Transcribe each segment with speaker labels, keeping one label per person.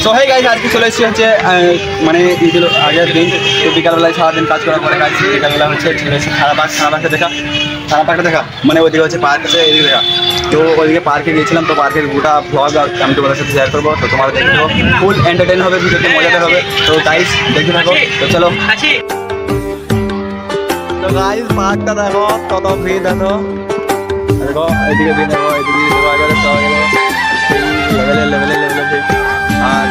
Speaker 1: So hey guys, আজকে চলে এসেছি হচ্ছে মানে ঈদের আগের দিন। তো বিকালবেলায় সারাদিন কাজ করার পরে গাইস বিকালবেলা হচ্ছে চলে এসেছি খারাপ দেখা মানে ওইদিকে হচ্ছে পার্ক আছে, এদিকে দেখা। তো ওইদিকে পার্কে গিয়েছিলাম, তো পার্কের গোটা ব্লগ আমি তোমাদের সাথে শেয়ার করবো। তো তোমরা দেখে দেবো, ফুল এন্টারটেইন হবে, ভিডিওতে মজাতে হবে। তো গাইস দেখে থাকো, তো চলো। তো গাইস পার্কটা দেখো, কত ভিড় দেখো, এদিকে ভিড় দেখো, এদিকে দেখো, এবারে সবাই লেভেলে আর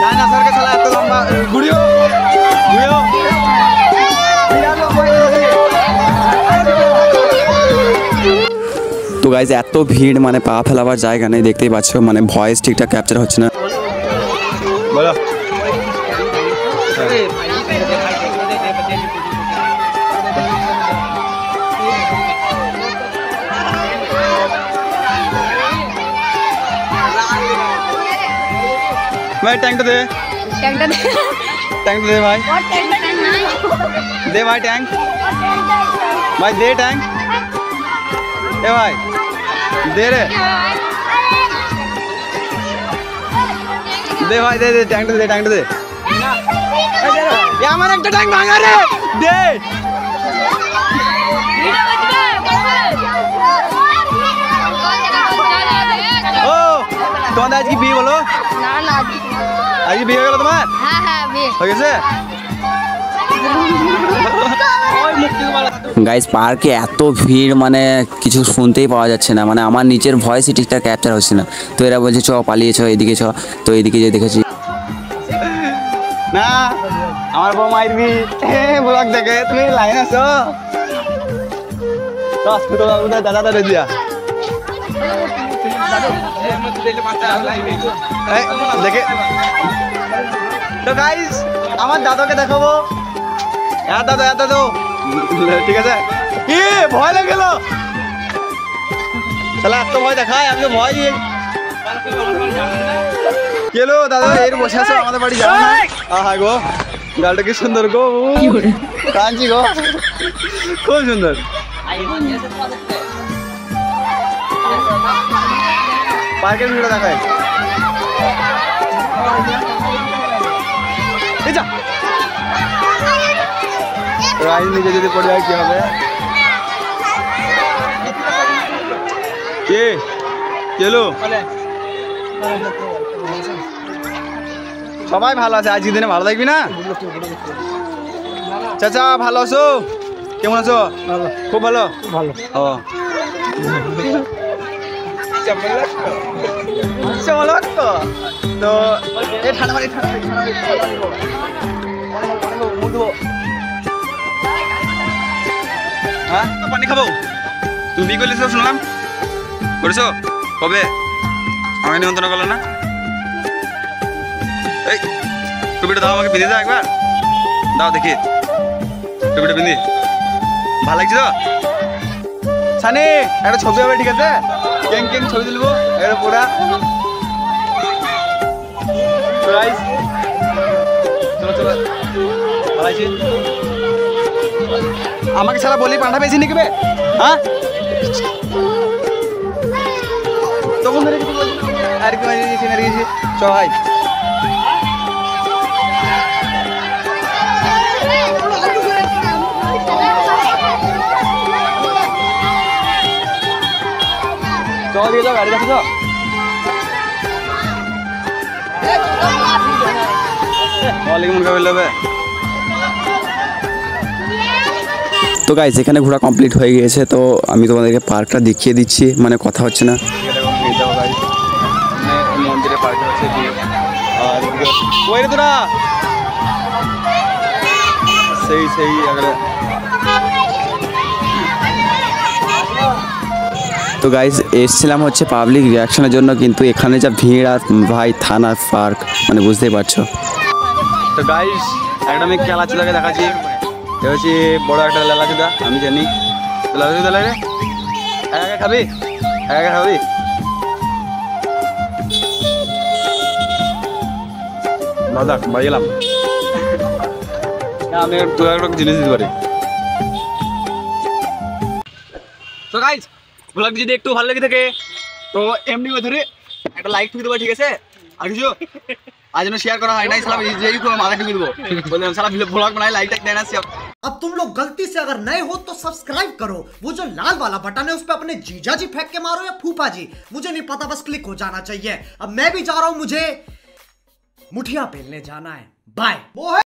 Speaker 1: ডাইনোসরকে খেলা এত লম্বা ঘুরিও তো গাইজ এত ভিড়, মানে পা ফেলাবার জায়গা নেই, দেখতেই পাচ্ছ। মানে ভয়েস ঠিকঠাক ক্যাপচার হচ্ছে না। বলো ভাই, ট্যাঙ্কটা দে ভাই, দে ভাই ট্যাঙ্ক, ভাই দে ট্যাঙ্ক, এ ভাই দে রে, দে ভাই, দে ট্যাঙ্কটা দে আমার একটা ট্যাঙ্ক ভাঙা রে, দে। ও তোমাদের আজকে বিয়ে বলো? না আজকে বিয়ে হয়ে গেল তোমার? হ্যাঁ বিয়ে হয়ে গেছে। গাইস পার্কে এত ভিড়, মানে কিছু শুনতেই পাওয়া যাচ্ছে না, মানে আমার নিচের ভয়েসই ঠিকঠাক ক্যাপচার হচ্ছে না। তো এরা বলছে চ পালিয়ে চ, এদিকে চ। তো এদিকে যে দেখেছি না, আমার বউ মারবি ব্লগ দেখে, তুমি লাইন আছো দাদা দিয়া দেখে। তো গাইস আমার দাদাকে দেখাবো, দাদা ঠিক আছে। কি ভয় লেগে গেল, তাহলে এত ভয় দেখায়, আমি তো ভয় দিয়ে গেলো। দাদা এর বসে আছো আমাদের বাড়ি যাও না? আহা গো, গালটা কি সুন্দর গো, কাঞ্চি গো, খুব সুন্দর। পার্কের ভিডিও দেখায় নিজে যদি পড়ে যায় কি হবে? কে কেলো সবাই ভালো আছে, আজকের দিনে ভালো থাকবি না? চাচা ভালো আছো? কেমন আছো? খুব ভালো। ও তো হ্যাঁ পানি খাবো। তুমি বিয়ে করলে শুনলাম, করেছো কবে? আমাকে নিমন্ত্রণ করলো না। এই টুপিটা দাও, আমাকে পিঁধে দাও একবার, দাও দেখি টুপিটা পিঁধি, ভালো লাগছে তো? সানি একটা ছবি হবে, ঠিক আছে? কেং ছবি তুলবো এটা পুরা। চলো ভালো আছি। আমাকে ছাড়া বলি পান্ডা বেশি নিকবে, হ্যাঁ তখন ধরে কিছু বলছি আর কি গেছি। চ ভাই চ দিয়ে যাও, গাড়ি রাখো। তো গাইস এখানে ঘোরা কমপ্লিট হয়ে গিয়েছে, তো আমি তোমাদেরকে পার্কটা দেখিয়ে দিচ্ছি, মানে কথা হচ্ছে না। মন্দিরে পার্ক হচ্ছে তোরা সেই তো গাইস এসছিলাম হচ্ছে পাবলিক রিয়াকশনের জন্য, কিন্তু এখানে যা ভিড় আর ভাই থানার পার্ক, মানে বুঝতেই পারছো। তো গাইস একটা আমি খেলাচুদাকে দেখাচ্ছি, এ হচ্ছে বড় একটা লালাচুদা, আমি জানি লালাচুদা লাগে। খাবি দাদা বাড়ি গেলাম আমি দু একটা জিনিস দিতে পারি। তো গাইস ব্লগটি যদি একটু ভালো লেগে থাকে তো এমনি ধরে একটা লাইক ঠুকে দেবো, ঠিক আছে? আর কিছু আজ জন্য শেয়ার করা হয় নাই, সালা যেই মাথা ঠুকে দেবো, বললাম সালা ব্লগ বানাই লাইক টাইক দেয় না।
Speaker 2: अब तुम लोग गलती से अगर नए हो तो सब्सक्राइब करो, वो जो लाल वाला बटन है उस पे अपने जीजा जी फेंक के मारो या फूफा जी, मुझे नहीं पता, बस क्लिक हो जाना चाहिए। अब मैं भी जा रहा हूं, मुझे मुठिया पेलने जाना है। बाय। वो है